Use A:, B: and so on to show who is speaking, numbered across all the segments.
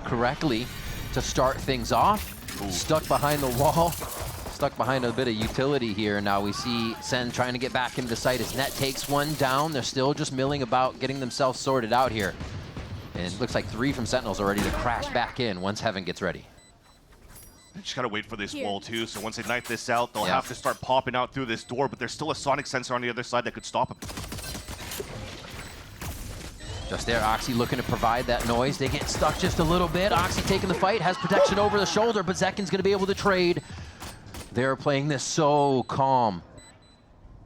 A: correctly to start things off. Ooh. Stuck behind the wall, stuck behind a bit of utility here. Now we see Sen trying to get back into sight as Net takes one down. They're still just milling about, getting themselves sorted out here. And it looks like 3 from Sentinels are ready to crash back in once Heaven gets ready.
B: They just gotta wait for this wall too, so once they knife this out, they'll have to start popping out through this door, but there's still a sonic sensor on the other side that could stop them.
A: Just there, Oxy looking to provide that noise. They get stuck just a little bit. Oxy taking the fight, has protection over the shoulder, but Zekin's gonna be able to trade. They're playing this so calm.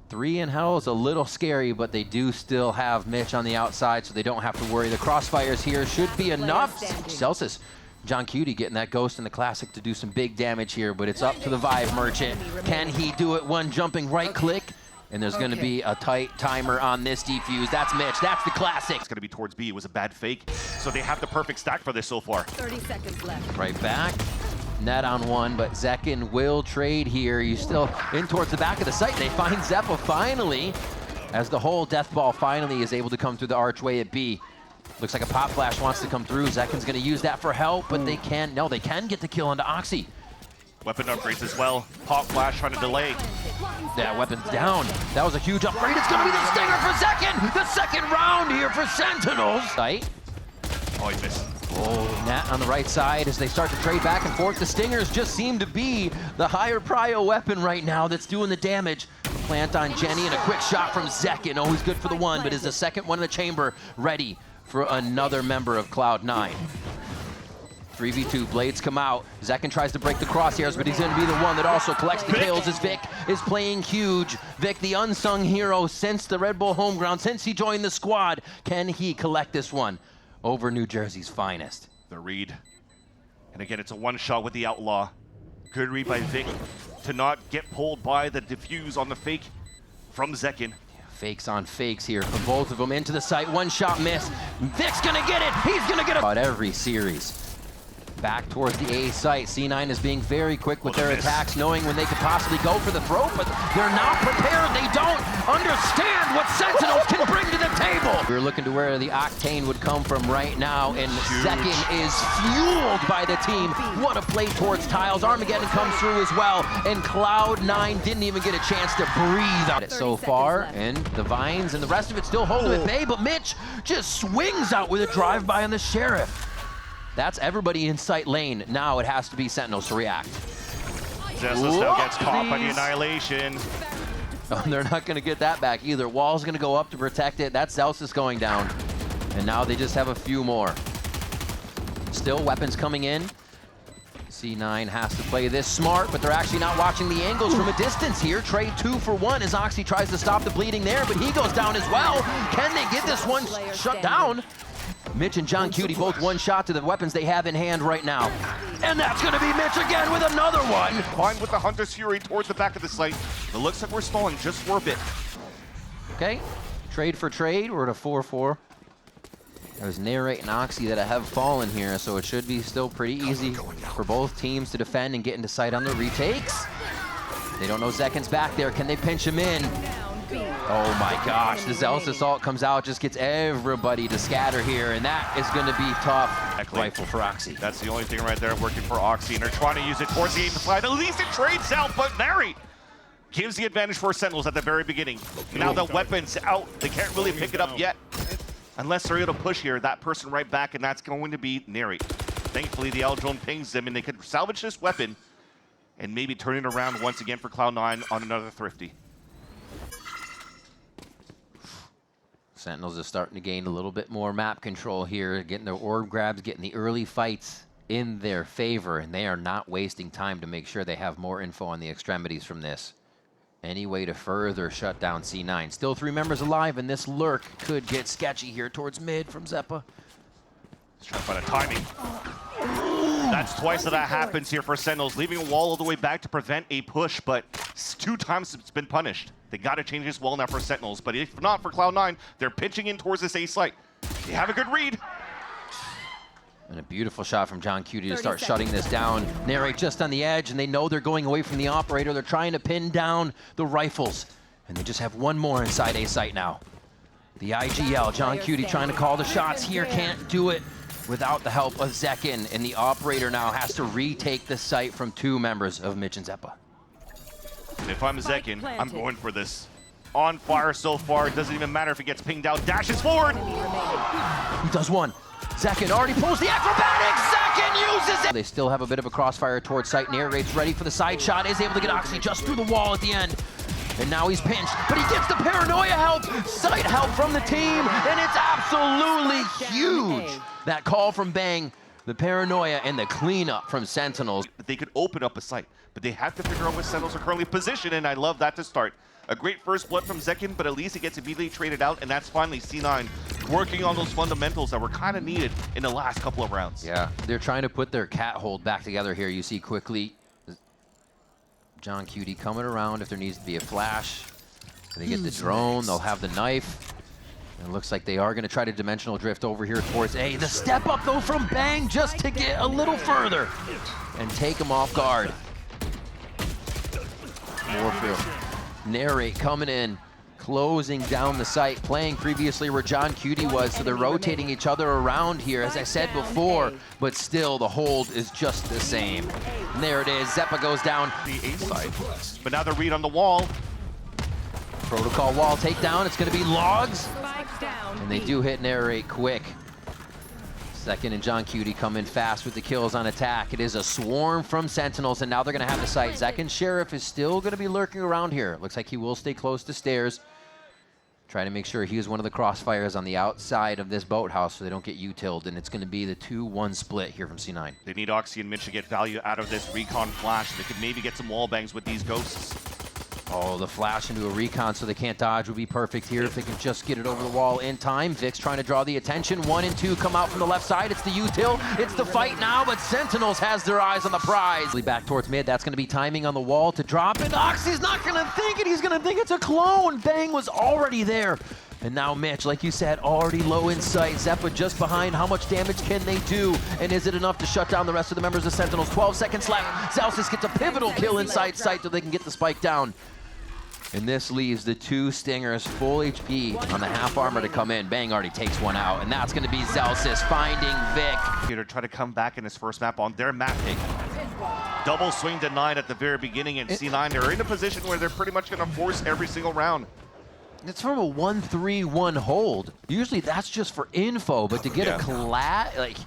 A: 3 in hell is a little scary, but they do still have Mitch on the outside, so they don't have to worry. The crossfires here should be enough. Celsius, John Cutie getting that Ghost in the Classic to do some big damage here, but it's up to the Vive Merchant. Can he do it? One jumping right click. And there's going to be a tight timer on this defuse. That's Mitch. That's the Classic.
B: It's going to be towards B. It was a bad fake. So they have the perfect stack for this so far.
C: 30 seconds left.
A: Right back. Net on one, but Zekin will trade here. He's still in towards the back of the site. They find Zeppa finally, as the whole death ball finally is able to come through the archway at B. Looks like a pop flash wants to come through. Zekin's going to use that for help, but they can't. No, they can get the kill onto Oxy.
B: Weapon upgrades as well. Pop flash trying to delay.
A: Yeah, weapon's down. That was a huge upgrade. It's going to be the stinger for Zekin. The second round here for Sentinels. Sight.
B: Oh, he missed.
A: Oh, Nat on the right side as they start to trade back and forth. The stingers just seem to be the higher prio weapon right now that's doing the damage. Plant on Jenny and a quick shot from Zekin. Always good for the one, but is the second one in the chamber ready for another member of Cloud9. 3v2, blades come out. Zekin tries to break the crosshairs, but he's going to be the one that also collects the kills as Vic is playing huge. Vic, the unsung hero since the Red Bull home ground, since he joined the squad. Can he collect this one over New Jersey's finest?
B: The read. And again, it's a one-shot with the Outlaw. Good read by Vic to not get pulled by the defuse on the fake from Zekin.
A: Fakes on fakes here from both of them into the site. One shot miss. Vic's going to get it. He's going to get it. About every series. Back towards the A site. C9 is being very quick with their attacks, knowing when they could possibly go for the throat, but they're not prepared. They don't understand what Sentinels can bring to the table. We're looking to where the Octane would come from right now, and Zekin is fueled by the team. What a play towards tiles. Armageddon comes through as well, and Cloud9 didn't even get a chance to breathe on it so far, and the Vines and the rest of it still hold them at bay, but Mitch just swings out with a drive-by on the Sheriff. That's everybody in sight lane. Now it has to be Sentinels to react.
B: Zessus now gets caught by the Annihilation.
A: Oh, they're not going to get that back either. Wall's going to go up to protect it. That's Celsius going down. And now they just have a few more. Still weapons coming in. C9 has to play this smart, but they're actually not watching the angles from a distance here. Trade 2 for 1 as Oxy tries to stop the bleeding there, but he goes down as well. Can they get this one shut down? Mitch and John Cutie both one shot to the weapons they have in hand right now. And that's going to be Mitch again with another one.
B: Climb with the Hunter's Fury towards the back of the site. It looks like we're stalling just for a bit.
A: Okay, trade for trade. We're at a 4-4. There's Narrate and Oxy that have fallen here, so it should be still pretty easy for both teams to defend and get into sight on the retakes. They don't know Zekin's back there. Can they pinch him in? Oh my gosh, the Zealous Assault comes out, just gets everybody to scatter here, and that is going to be tough. Rifle for Oxy.
B: That's the only thing right there working for Oxy, and they're trying to use it towards the aim side. At least it trades out, but Nary gives the advantage for Sentinels at the very beginning. Now the weapon's out, they can't really pick it up yet. Unless they're able to push here, that person right back, and that's going to be Nary. Thankfully, the L drone pings them, and they could salvage this weapon and maybe turn it around once again for Cloud9 on another Thrifty.
A: Sentinels are starting to gain a little bit more map control here, getting their orb grabs, getting the early fights in their favor, and they are not wasting time to make sure they have more info on the extremities from this. Any way to further shut down C9. Still 3 members alive, and this lurk could get sketchy here towards mid from Zeppa.
B: Let's try to find a timing. That's twice that happens here for Sentinels, leaving a wall all the way back to prevent a push, but 2 times it's been punished. They got to change this wall now for Sentinels, but if not for Cloud9, they're pitching in towards this A site. They have a good read.
A: And a beautiful shot from John Cutie to start shutting this down. Narrate just on the edge, and they know they're going away from the operator. They're trying to pin down the rifles, and they just have one more inside A site now. The IGL, John Cutie trying to call the shots here, can't do it. without the help of Zekin, and the operator now has to retake the site from two members of Mitch and Zeppa.
B: If I'm Zekin, I'm going for this. On fire so far, it doesn't even matter if he gets pinged out, dashes forward.
A: He does one. Zekin already pulls the acrobatics. Zekin uses it. They still have a bit of a crossfire towards site. Narrates ready for the side shot. Is able to get Oxy just through the wall at the end. And now he's pinched, but he gets the paranoia help, site help from the team, and it's absolutely huge. That call from Bang, the paranoia and the cleanup from Sentinels.
B: They could open up a site, but they have to figure out where Sentinels are currently positioned, and I love that to start. A great first blood from Zekin, but at least he gets immediately traded out, and that's finally C9 working on those fundamentals that were kind of needed in the last couple of rounds.
A: Yeah, they're trying to put their cat hold back together here. You see quickly John Cutie coming around if there needs to be a flash. They get the drone, they'll have the knife. And it looks like they are going to try to dimensional drift over here towards A. The step up though from Bang just to get a little further and take him off guard. Moorfield. Narrate coming in, closing down the site, playing previously where John Cutie was, so they're rotating each other around here, as I said before, but still the hold is just the same. And there it is, Zeppa goes down.
B: The A side, but now they're read on the wall.
A: Protocol wall takedown, it's gonna be logs. And they do hit Narrate quick. Second and John Cutie come in fast with the kills on attack. It is a swarm from Sentinels, and now they're gonna have the site. Zekin Sheriff is still gonna be lurking around here. Looks like he will stay close to stairs. Try to make sure he is one of the crossfires on the outside of this boathouse so they don't get utiled, and it's gonna be the 2-1 split here from C9.
B: They need Oxy and Mitch to get value out of this recon flash. They could maybe get some wall bangs with these ghosts.
A: Oh, the flash into a recon so they can't dodge would be perfect here if they can just get it over the wall in time. Vix trying to draw the attention. 1 and 2 come out from the left side. It's the util. It's the fight now, but Sentinels has their eyes on the prize. Back towards mid. That's going to be timing on the wall to drop it. Oxy's not going to think it. He's going to think it's a clone. Bang was already there. And now Mitch, like you said, already low in sight. Zeppa just behind. How much damage can they do? And is it enough to shut down the rest of the members of Sentinels? 12 seconds left. Zalsis gets a pivotal kill inside sight so they can get the spike down. And this leaves the 2 Stingers full HP on the half armor to come in. Bang already takes one out, and that's going to be Zalsis finding Vic.
B: Here to try to come back in his first map on their map pick. Double swing denied at the very beginning, and C9 are in a position where they're pretty much going to force every single round.
A: It's from a 1-3-1 hold. Usually that's just for info, but to get a collat, like,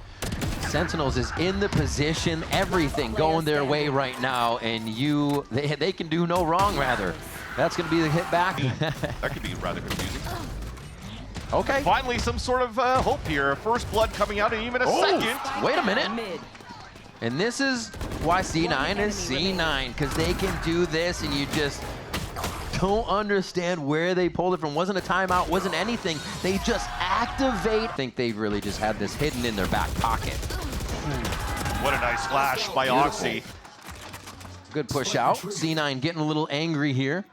A: Sentinels is in the position, everything going their way right now, and they can do no wrong, rather. That's going to be the hit back.
B: That could be rather confusing.
A: Okay.
B: Finally, some sort of hope here. First blood coming out in even a second.
A: Wait a minute. And this is why C9 is C9, because they can do this, and you just don't understand where they pulled it from. Wasn't a timeout, wasn't anything. They just activate. I think they really just had this hidden in their back pocket.
B: What a nice flash by Oxy.
A: Good push out. C9 getting a little angry here.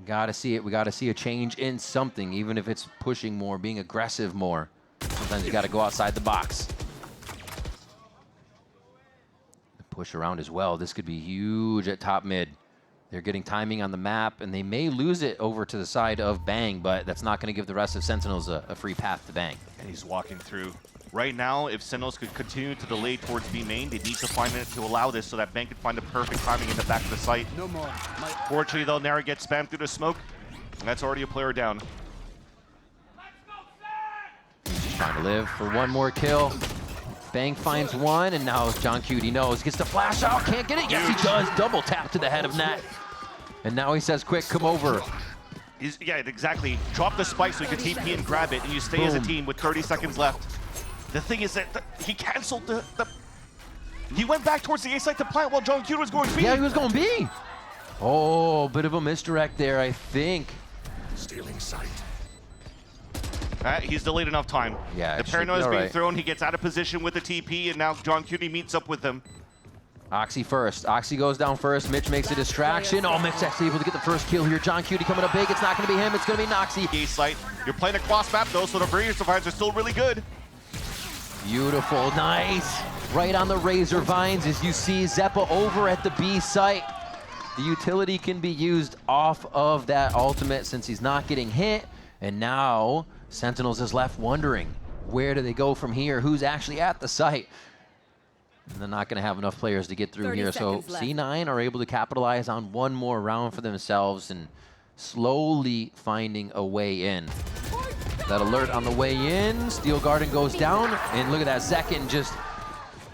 A: Gotta see it. We gotta see a change in something, even if it's pushing more, being aggressive more. Sometimes you gotta go outside the box. The push around as well. This could be huge at top mid. They're getting timing on the map, and they may lose it over to the side of Bang, but that's not gonna give the rest of Sentinels a free path to Bang.
B: And he's walking through. Right now, if Sentinels could continue to delay towards B main, they need to find it to allow this so that Bang can find the perfect timing in the back of the site.
C: No more.
B: Fortunately, though, Nara gets spammed through the smoke, and that's already a player down.
A: He's trying to live for one more kill. Bang finds one, and now John Cutie knows. Gets the flash out, can't get it. Yes, he does. Double tap to the head of net. And now he says, quick, come over.
B: Yeah, exactly. Drop the spike so you can TP and grab it, and you stay as a team with 30 seconds left. The thing is that he canceled the... He went back towards the A site to plant while John Cutie was going B.
A: Yeah, he was going B. Oh, bit of a misdirect there, I think.
C: Stealing sight.
B: He's delayed enough time.
A: Yeah,
B: the paranoia is being
A: right.
B: thrown. He gets out of position with the TP, and now John Cutie meets up with him.
A: Oxy first. Oxy goes down first. Mitch makes a distraction. Oh, Mitch actually able to get the first kill here. John Cutie coming up big. It's not going to be him. It's going to be Noxy.
B: A site. You're playing a cross map, though, so the Razor Vines are still really good.
A: Beautiful. Nice. Right on the Razor Vines as you see Zeppa over at the B site. The utility can be used off of that ultimate since he's not getting hit. And now Sentinels is left wondering, Where do they go from here? Who's actually at the site? And they're not going to have enough players to get through here. So C9 are able to capitalize on one more round for themselves and slowly finding a way in. That alert on the way in. Steel Garden goes down. And look at that, Zekin just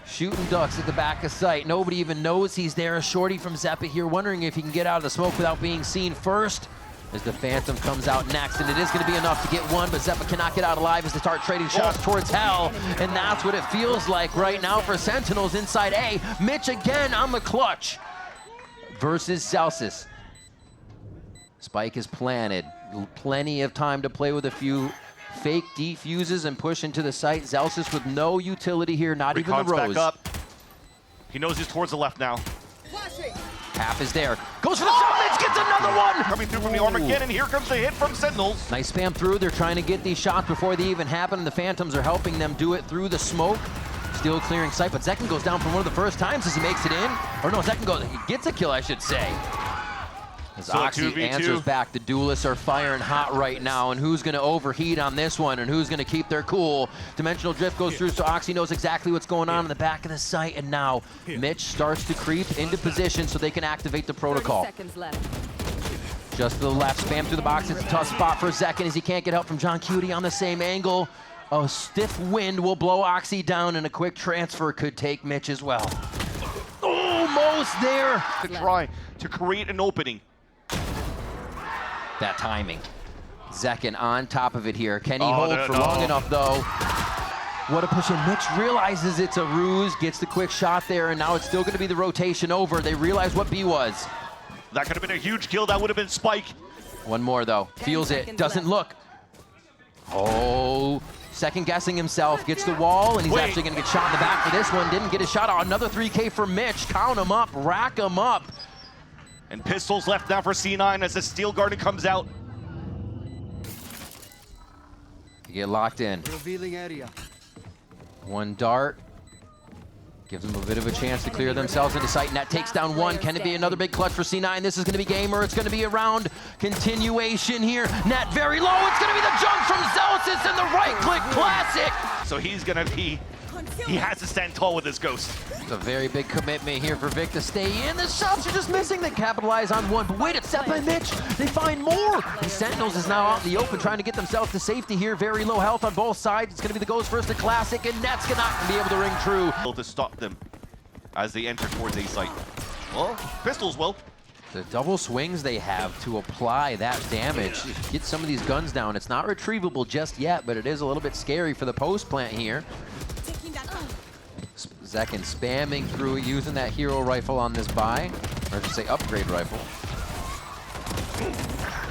A: shooting ducks at the back of sight. Nobody even knows he's there. A shorty from Zeppa here wondering if he can get out of the smoke without being seen first. As the Phantom comes out next, and it is going to be enough to get one, but Zeppa cannot get out alive as they start trading shots towards Hell, and that's what it feels like right now for Sentinels inside A. Mitch again on the clutch versus Celsius. Spike is planted. Plenty of time to play with a few fake defuses and push into the site. Celsius with no utility here, not even the Rose.
B: Back up. He knows he's towards the left now.
A: Half is there. Goes for the shot, Mitch gets another one!
B: Coming through from the Armageddon, here comes the hit from Sentinels.
A: Nice spam through. They're trying to get these shots before they even happen. The Phantoms are helping them do it through the smoke. Still clearing sight, but Zekin goes down for one of the first times as he makes it in. Or no, he gets a kill, I should say. As
B: So
A: Oxy
B: 2v2.
A: answers back, the duelists are firing hot right now, and who's going to overheat on this one, and who's going to keep their cool? Dimensional Drift goes through, so Oxy knows exactly what's going on in the back of the site, and now Mitch starts to creep into position so they can activate the protocol.
C: 30 seconds left.
A: Just to the left, spam through the box. It's a tough spot for Zekin as he can't get help from John Cutie on the same angle. A stiff wind will blow Oxy down, and a quick transfer could take Mitch as well. Almost there.
B: To try to create an opening.
A: That timing. Zekin on top of it here. Can he hold for long enough, though? What a push in. Mitch realizes it's a ruse, gets the quick shot there, and now it's still going to be the rotation over. They realize what B was.
B: That could have been a huge kill. That would have been Spike.
A: One more, though. Feels it. Doesn't look. Oh, second guessing himself. Gets the wall, and he's actually going to get shot in the back for this one. Didn't get a shot. Another 3K for Mitch. Count him up. Rack him up.
B: And pistols left now for C9 as the Steel Garden comes out.
A: You get locked in.
D: Revealing area.
A: One dart. Gives them a bit of a chance to clear themselves into sight. Net takes down one. Can it be another big clutch for C9? This is going to be game, or it's going to be a round continuation here. Net very low. It's going to be the jump from Celsius and the right-click classic.
B: So he's going to be... He has to stand tall with his Ghost.
A: It's a very big commitment here for Vic to stay in. The shots are just missing. They capitalize on one. But wait, it's Zeppa and Mitch. They find more. The Sentinels is now out in the open trying to get themselves to safety here. Very low health on both sides. It's going to be the Ghost versus the Classic, and Net's going to be able to ring true.
B: To stop them as they enter towards A site. Well, pistols will.
A: The double swings they have to apply that damage. Get some of these guns down. It's not retrievable just yet, but it is a little bit scary for the post plant here. Zekin spamming through it, using that hero rifle on this buy, or I should say upgrade rifle.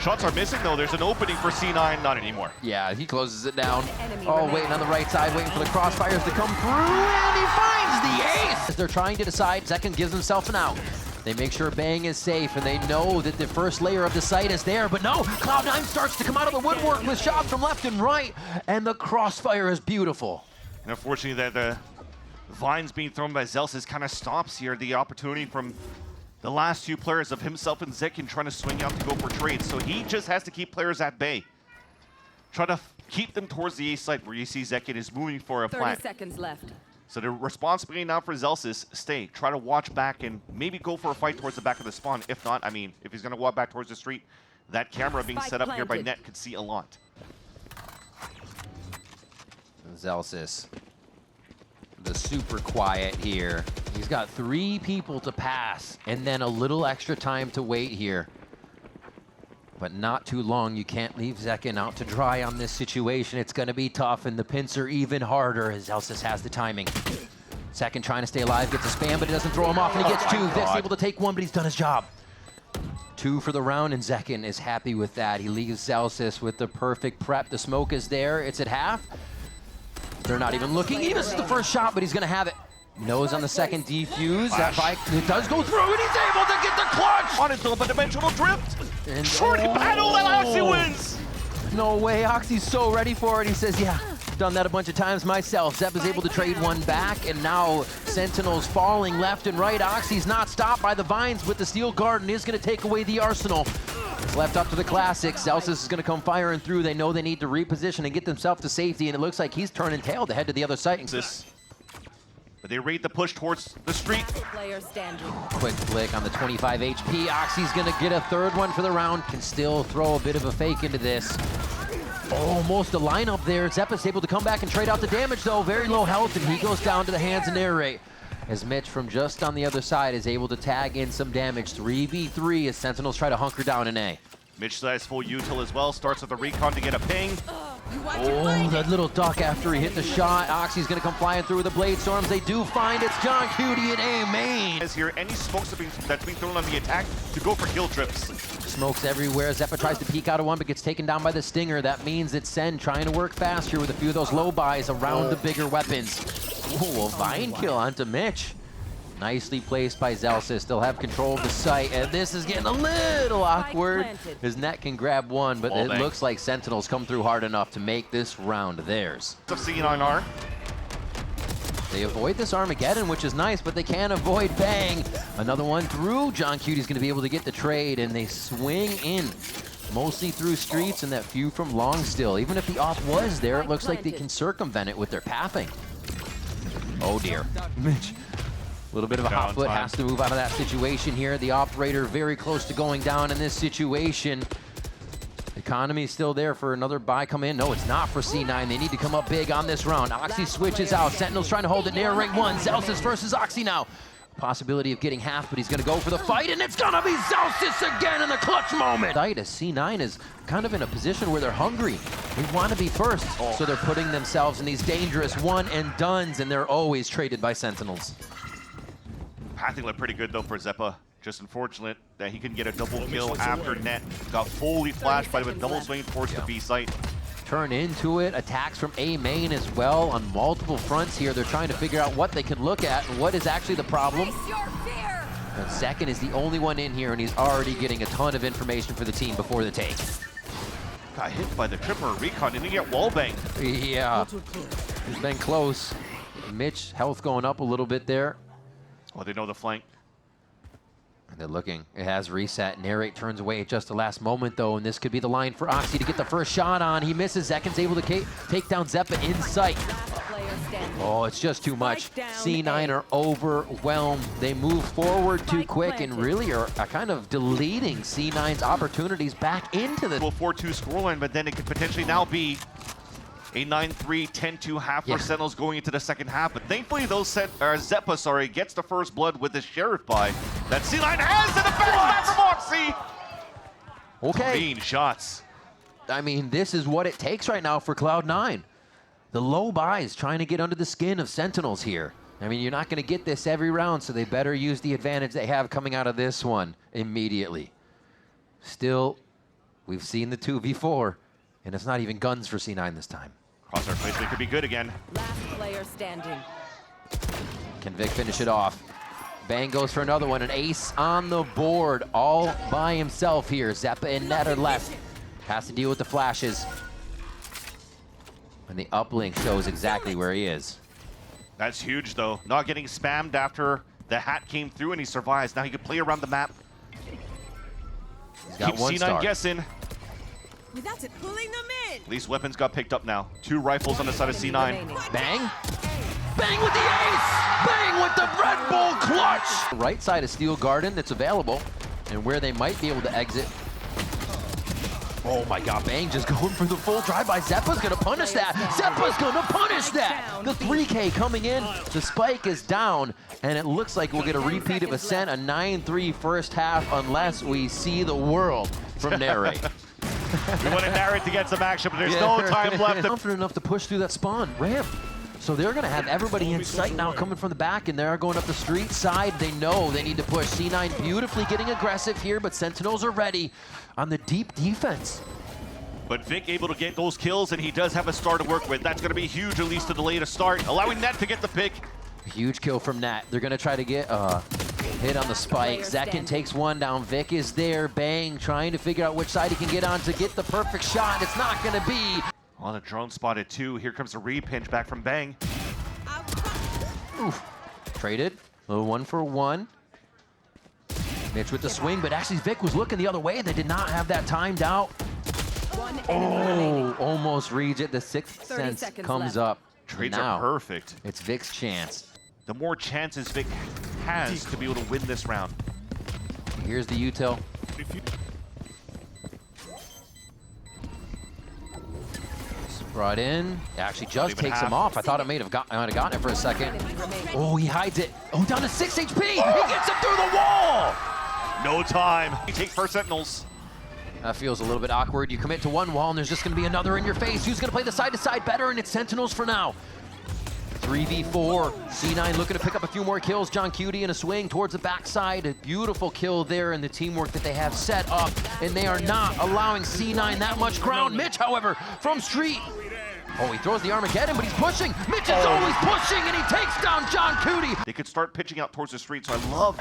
B: Shots are missing though. There's an opening for C9, not anymore.
A: Yeah, he closes it down. Oh, waiting on the right side, waiting for the crossfires to come through, and he finds the ace! As they're trying to decide, Zekin gives himself an out. They make sure Bang is safe, and they know that the first layer of the site is there, but no, Cloud9 starts to come out of the woodwork with shots from left and right, and the crossfire is beautiful.
B: And unfortunately, the vines being thrown by Celsius kind of stops here the opportunity from the last two players of himself and Zekin trying to swing out to go for trades. So he just has to keep players at bay. Try to keep them towards the A site where you see Zekin is moving for a
C: 30
B: plant.
C: seconds left.
B: So the responsibility now for Celsius, stay. Try to watch back and maybe go for a fight towards the back of the spawn. If not, I mean, if he's going to walk back towards the street, that camera being set up here by Net could see a lot.
A: Celsius, the super quiet here. He's got 3 people to pass, and then a little extra time to wait here. But not too long. You can't leave Zekin out to dry on this situation. It's going to be tough, and the pincer even harder as Celsius has the timing. Zekin trying to stay alive, gets a spam, but he doesn't throw him off, and he gets 2. Vic's able to take 1, but he's done his job. 2 for the round, and Zekin is happy with that. He leaves Celsius with the perfect prep. The smoke is there. It's at half. They're not even looking. He misses the first shot, but he's going to have it. Nose on the second defuse. That bike, it does go through, and he's able to get the clutch!
B: On into a dimensional drift!
A: And
B: Shorty battle, and Oxy wins!
A: No way, Oxy's so ready for it. He says, yeah, done that a bunch of times myself. Zeppa's able to trade one back, and now Sentinels falling left and right. Oxy's not stopped by the vines, but the Steel Garden is going to take away the arsenal. It's left up to the Classics. Celsius is going to come firing through. They know they need to reposition and get themselves to safety, and it looks like he's turning tail to head to the other site.
B: But they rate the push towards the street.
A: Quick flick on the 25 HP. Oxy's going to get a third one for the round. Can still throw a bit of a fake into this. Almost a lineup there. Zeppa's able to come back and trade out the damage, though. Very low health, and he goes down to the hands of Narrate. As Mitch from just on the other side is able to tag in some damage. 3v3 as Sentinels try to hunker down in A.
B: Mitch size full util as well. Starts with a recon to get a ping.
A: Oh, that little duck after he hit the shot. Oxy's going to come flying through with the Blade Storms. They do find it's John Cutie in A main.
B: Is here any smokes that's being thrown on the attack to go for kill trips.
A: Smokes everywhere. Zeppa tries to peek out of one, but gets taken down by the Stinger. That means it's Sen trying to work fast here with a few of those low buys around the bigger weapons. Oh, a Vine kill onto Mitch. Nicely placed by Zelsis. They'll have control of the site, and this is getting a little awkward. His net can grab one, but it looks like Sentinels come through hard enough to make this round theirs.
B: C9R.
A: They avoid this Armageddon, which is nice, but they can't avoid Bang. Another one through. John Cutie's going to be able to get the trade, and they swing in. Mostly through streets and that few from long still. Even if the op was there, it looks like they can circumvent it with their pathing. Oh dear. Mitch. A little bit of a hot foot, has to move out of that situation here. The operator very close to going down in this situation. Economy is still there for another buy come in. No, it's not for C9. They need to come up big on this round. Oxy switches out. Sentinels trying to hold it near ring one. Zelsis versus Oxy now. Possibility of getting half, but he's going to go for the fight, and it's going to be Zelsis again in the clutch moment. As C9 is kind of in a position where they're hungry. They want to be first, so they're putting themselves in these dangerous one and dones, and they're always traded by Sentinels.
B: Pathing looked pretty good though for Zeppa. Just unfortunate that he couldn't get a double kill after net. Got fully flashed by the double swing towards the B site.
A: Turn into it. Attacks from A main as well on multiple fronts here. They're trying to figure out what they can look at and what is actually the problem. And Second is the only one in here, and he's already getting a ton of information for the team before the take.
B: Got hit by the tripper recon. Didn't he get wallbang?
A: Yeah. He's been close. Mitch, health going up a little bit there.
B: Well, they know the flank.
A: And they're looking. It has reset. Narrate turns away at just the last moment, though, and this could be the line for Oxy to get the first shot on. He misses. Zekin's able to take down Zeppa in sight. Oh, it's just too much. C9 are overwhelmed. They move forward too quick and really are kind of deleting C9's opportunities back into the
B: 4-2 scoreline, but then it could potentially now be a 9-3, 10-2 half for Sentinels going into the second half. But thankfully, Zeppa, gets the first blood with the Sheriff buy. That C9 has in the back from Oxy.
A: Okay.
B: Clean shots.
A: I mean, this is what it takes right now for Cloud9. The low buys trying to get under the skin of Sentinels here. I mean, you're not going to get this every round, so they better use the advantage they have coming out of this one immediately. Still, we've seen the 2v4, and it's not even guns for C9 this time.
B: Crosshair placement could be good again.
D: Last player standing.
A: Can Vic finish it off? Bang goes for another one. An ace on the board all by himself here. Zeppa and Net are left. Has to deal with the flashes. And the uplink shows exactly where he is.
B: That's huge, though. Not getting spammed after the hat came through and he survives. Now he can play around the map.
A: He's got
B: Keep
A: one
B: C9
A: star.
B: guessing.
D: Without it pulling them in.
B: At least weapons got picked up now. 2 rifles on the side of C9.
A: Bang. Bang with the ace! Bang with the Red Bull clutch! Right side of Steel Garden that's available, and where they might be able to exit. Oh my god, Bang just going for the full drive-by. Zeppa's gonna punish that! Zeppa's gonna punish that! The 3K coming in, the spike is down, and it looks like we'll get a repeat of Ascent, a 9-3 first half, unless we see the world from Narrate.
B: We want to Narrate to get some action, but there's no time left.
A: Confident enough to push through that spawn ramp. So they're going to have everybody in sight now coming from the back, and they're going up the street side. They know they need to push. C9 beautifully getting aggressive here, but Sentinels are ready on the deep defense.
B: But Vic able to get those kills, and he does have a star to work with. That's going to be huge, at least to delay the start, allowing Net to get the pick.
A: Huge kill from Nat. They're going to try to get hit on the spike. Zekin takes one down. Vic is there. Bang, trying to figure out which side he can get on to get the perfect shot. It's not going to be.
B: On the drone spotted 2. Here comes the repinch back from Bang.
A: Oof. Traded. A little 1-for-1. Mitch with the swing, but actually Vic was looking the other way. They did not have that timed out.
D: One enemy remaining.
A: Almost reads it. The sixth
D: 30
A: sense
D: seconds
A: comes
D: left.
A: up.
B: Trades
A: Now,
B: are perfect.
A: it's Vic's chance.
B: The more chances Vic has to be able to win this round.
A: Here's the util. Brought in. Actually just
B: even
A: takes him
B: half.
A: off. I thought it might have gotten it for a second.
D: Enemy remaining.
A: Oh, he hides it. Oh, down to 6 HP. He gets it through the wall.
B: No time. You take first Sentinels.
A: That feels a little bit awkward. You commit to one wall, and there's just going to be another in your face. Who's going to play the side-to-side better? And it's Sentinels for now. 3v4. C9 looking to pick up a few more kills. John Cutie in a swing towards the backside. A beautiful kill there in the teamwork that they have set up, and they are not allowing C9 that much ground. Mitch, however, from Street. Oh, he throws the Armageddon, but he's pushing. Mitch is always pushing, and he takes down John Cutie.
B: They could start pitching out towards the street, so I love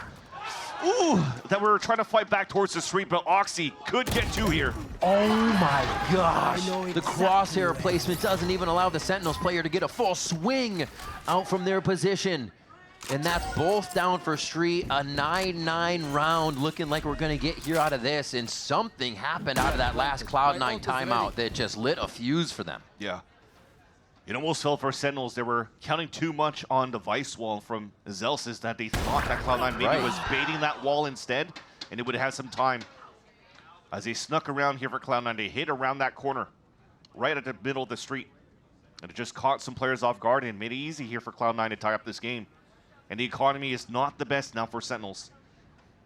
B: that we're trying to fight back towards the street, but Oxy could get two here.
A: Oh my gosh. The crosshair placement doesn't even allow the Sentinels player to get a full swing out from their position. And that's both down for Street. A 9-9 round looking like we're going to get here out of this. And something happened out of that last Cloud9 timeout that just lit a fuse for them.
B: Yeah. It almost felt for Sentinels. They were counting too much on the Vice wall from Zelsis that they thought that Cloud9 maybe was baiting that wall instead, and it would have some time. As they snuck around here for Cloud9, they hit around that corner, right at the middle of the street. And it just caught some players off guard and made it easy here for Cloud9 to tie up this game. And the economy is not the best now for Sentinels.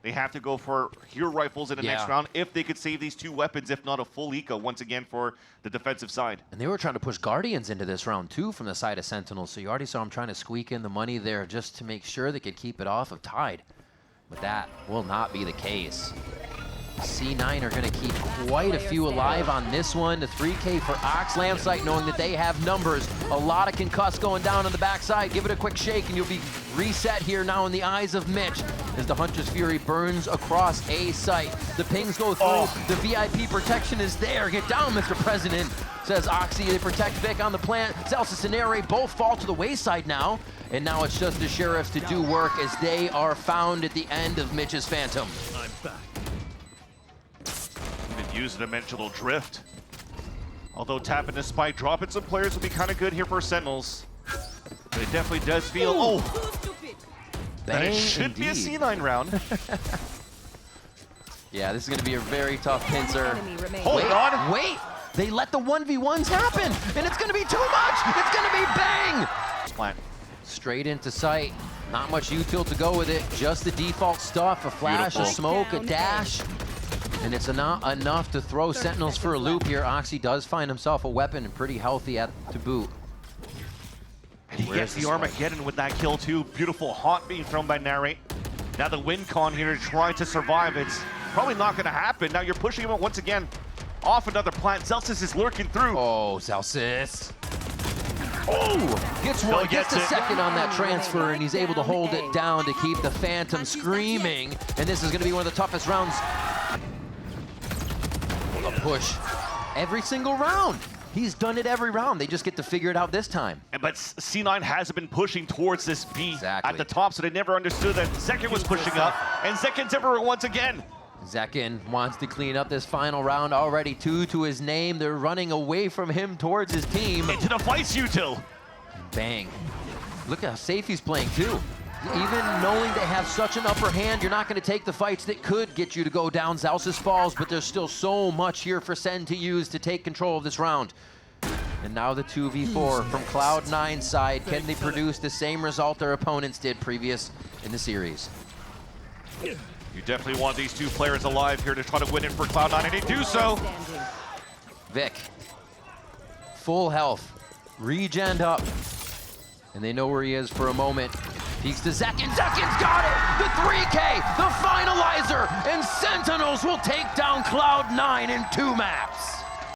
B: They have to go for hero rifles in the next round if they could save these two weapons, if not a full eco once again for the defensive side.
A: And they were trying to push Guardians into this round too from the side of Sentinels. So you already saw them trying to squeak in the money there just to make sure they could keep it off of Tide. But that will not be the case. C9 are going to keep quite a few alive on this one. The 3K for Ox Lamsight, knowing that they have numbers. A lot of concuss going down on the backside. Give it a quick shake and you'll be reset here now in the eyes of Mitch as the Hunter's Fury burns across A site. The pings go through. The VIP protection is there. Get down, Mr. President, says Oxy. They protect Vic on the plant. Zelsis and Aerie both fall to the wayside now. And now it's just the Sheriffs to do work as they are found at the end of Mitch's Phantom.
C: I'm back.
B: Use a dimensional drift. Although tapping the spike, dropping some players will be kind of good here for Sentinels. But it definitely does feel, that it should be a C9 round.
A: Yeah, this is going to be a very tough pincer.
B: Hold on.
A: Wait, they let the 1v1s happen, and it's going to be too much. It's going to be bang.
B: Plant.
A: Straight into sight. Not much util to go with it. Just the default stuff, a flash, a smoke, a dash. And it's not enough to throw Sentinels for a loop here. Oxy does find himself a weapon and pretty healthy to boot.
B: And he gets the Armageddon with that kill too. Beautiful haunt being thrown by Narrate. Now the win con here to try to survive. It's probably not going to happen. Now you're pushing him once again off another plant. Zelsis is lurking through.
A: Oh, Zelsis. Oh, gets one, gets the second on that transfer, and he's able to hold it down to keep the Phantom screaming. And this is going to be one of the toughest rounds. A push every single round. He's done it every round. They just get to figure it out this time.
B: But C9 hasn't been pushing towards this B
A: Exactly.
B: at the top, so they never understood that Zekin was pushing up, and Zekin's everywhere once again.
A: Zekin wants to clean up this final round. Already 2 to his name. They're running away from him towards his team.
B: Into the Vice util.
A: Bang. Look how safe he's playing too. Even knowing they have such an upper hand, you're not going to take the fights that could get you to go down. Zelsis falls, but there's still so much here for Sen to use to take control of this round. And now the 2v4 from Cloud9 side. Can they produce the same result their opponents did previous in the series?
B: You definitely want these two players alive here to try to win it for Cloud9, and they do so.
A: Vic, full health, regened up, and they know where he is for a moment. Peeks to Zekin. Zekin's got it! The 3K, the finalizer, and Sentinels will take down Cloud9 in 2 maps.